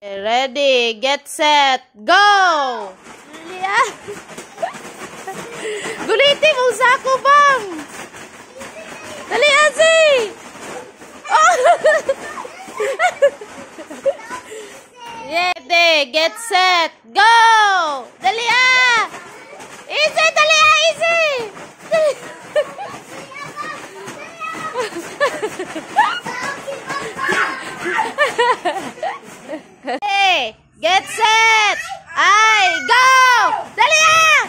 Ready, get set, go! Dali ah! Guliti mong sako bang! Dali asi! Oh! Ready, get set, go! Dali ah! Easy, dali ah, easy! Hey, get set! Ay, go! Dali ah!